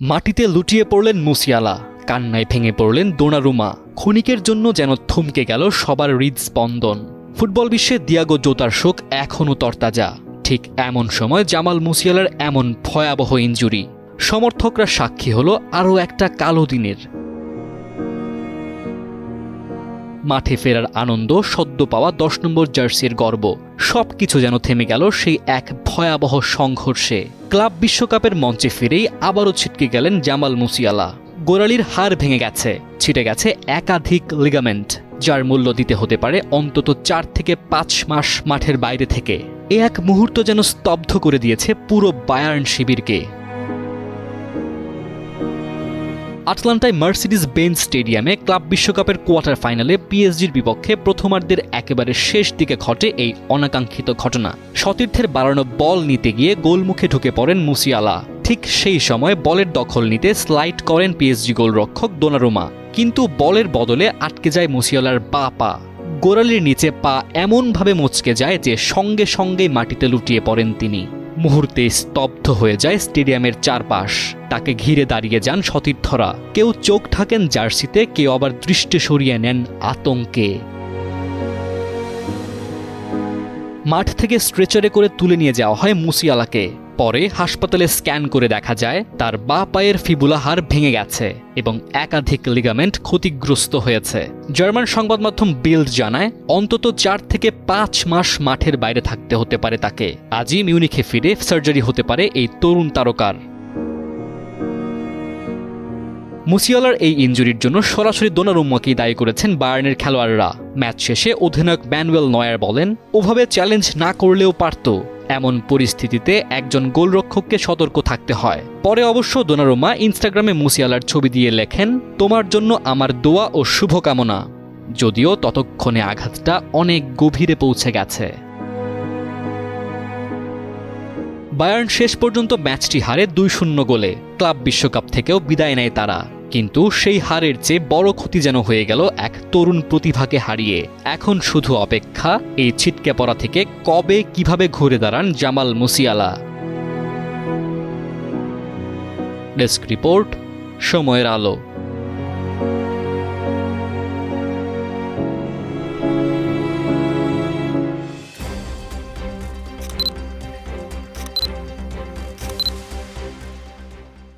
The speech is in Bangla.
মাটিতে লুটিয়ে পড়লেন মুসিয়ালা, কান্নায় ভেঙে পড়লেন দোনারুমা। ক্ষণিকের জন্য যেন থমকে গেল সবার হৃদস্পন্দন। ফুটবল বিশ্বে দিয়াগো জোতার শোক এখনও তরতাজা। ঠিক এমন সময় জামাল মুসিয়ালার এমন ভয়াবহ ইনজুরি। সমর্থকরা সাক্ষী হলো আরও একটা কালো দিনের। মাঠে ফেরার আনন্দ, সদ্য পাওয়া 10 নম্বর জার্সির গর্ব, সবকিছু যেন থেমে গেল সেই এক ভয়াবহ সংঘর্ষে। ক্লাব বিশ্বকাপের মঞ্চে ফিরেই আবারও ছিটকে গেলেন জামাল মুসিয়ালা। গোড়ালির হাড় ভেঙে গেছে, ছিটে গেছে একাধিক লিগামেন্ট, যার মূল্য দিতে হতে পারে অন্তত 4 থেকে 5 মাস মাঠের বাইরে থেকে। এ এক মুহূর্ত যেন স্তব্ধ করে দিয়েছে পুরো বায়ার্ন শিবিরকে। আটলান্টায় মার্সিডিজ বেঞ্জ স্টেডিয়ামে ক্লাব বিশ্বকাপের কোয়ার্টার ফাইনালে পিএসজির বিপক্ষে প্রথমার্ধের একেবারে শেষ দিকে ঘটে এই অনাকাঙ্ক্ষিত ঘটনা। সতীর্থের বাড়ানো বল নিতে গিয়ে গোলমুখে ঢুকে পড়েন মুসিয়ালা। ঠিক সেই সময় বলের দখল নিতে স্লাইড করেন পিএসজি গোলরক্ষক দোনারুমা, কিন্তু বলের বদলে আটকে যায় মুসিয়ালার বাঁ পা। গোড়ালির নিচে পা এমনভাবে মচকে যায় যে সঙ্গে সঙ্গেই মাটিতে লুটিয়ে পড়েন তিনি। মুহূর্তে স্তব্ধ হয়ে যায় স্টেডিয়ামের চারপাশ। তাকে ঘিরে দাঁড়িয়ে যান সতীর্থরা। কেউ চোখ ঢাকেন জার্সিতে, কেউ আবার দৃষ্টি সরিয়ে নেন আতঙ্কে। মাঠ থেকে স্ট্রেচারে করে তুলে নিয়ে যাওয়া হয় মুসিয়ালাকে। পরে হাসপাতালে স্ক্যান করে দেখা যায় তার বাঁ পায়ের ফিবুলা হাড় ভেঙে গেছে এবং একাধিক লিগামেন্ট ক্ষতিগ্রস্ত হয়েছে। জার্মান সংবাদ মাধ্যম বিল্ড জানায় অন্তত 4 থেকে 5 মাস মাঠের বাইরে থাকতে হতে পারে তাকে। আজই মিউনিখে ফিরে সার্জারি হতে পারে এই তরুণ তারকার। মুসিয়ালার এই ইনজুরির জন্য সরাসরি দোনারুম্মাকেই দায়ী করেছেন বায়ার্নের খেলোয়াড়রা। ম্যাচ শেষে অধিনায়ক ম্যানুয়েল নয়ার বলেন, ওভাবে চ্যালেঞ্জ না করলেও পারত। এমন পরিস্থিতিতে একজন গোলরক্ষককে সতর্ক থাকতে হয়। পরে অবশ্য দোনারুম্মা ইনস্টাগ্রামে মুসিয়ালার ছবি দিয়ে লেখেন, তোমার জন্য আমার দোয়া ও শুভকামনা। যদিও ততক্ষণে আঘাতটা অনেক গভীরে পৌঁছে গেছে। বায়ার্ন শেষ পর্যন্ত ম্যাচটি হারে 2-0 গোলে। ক্লাব বিশ্বকাপ থেকেও বিদায় নেয় তারা। কিন্তু সেই হারের চেয়ে বড় ক্ষতি যেন হয়ে গেল এক তরুণ প্রতিভাকে হারিয়ে। এখন শুধু অপেক্ষা এই ছিটকে পড়া থেকে কবে কিভাবে ঘুরে দাঁড়ান জামাল মুসিয়ালা। ডেস্ক রিপোর্ট, সময়ের আলো।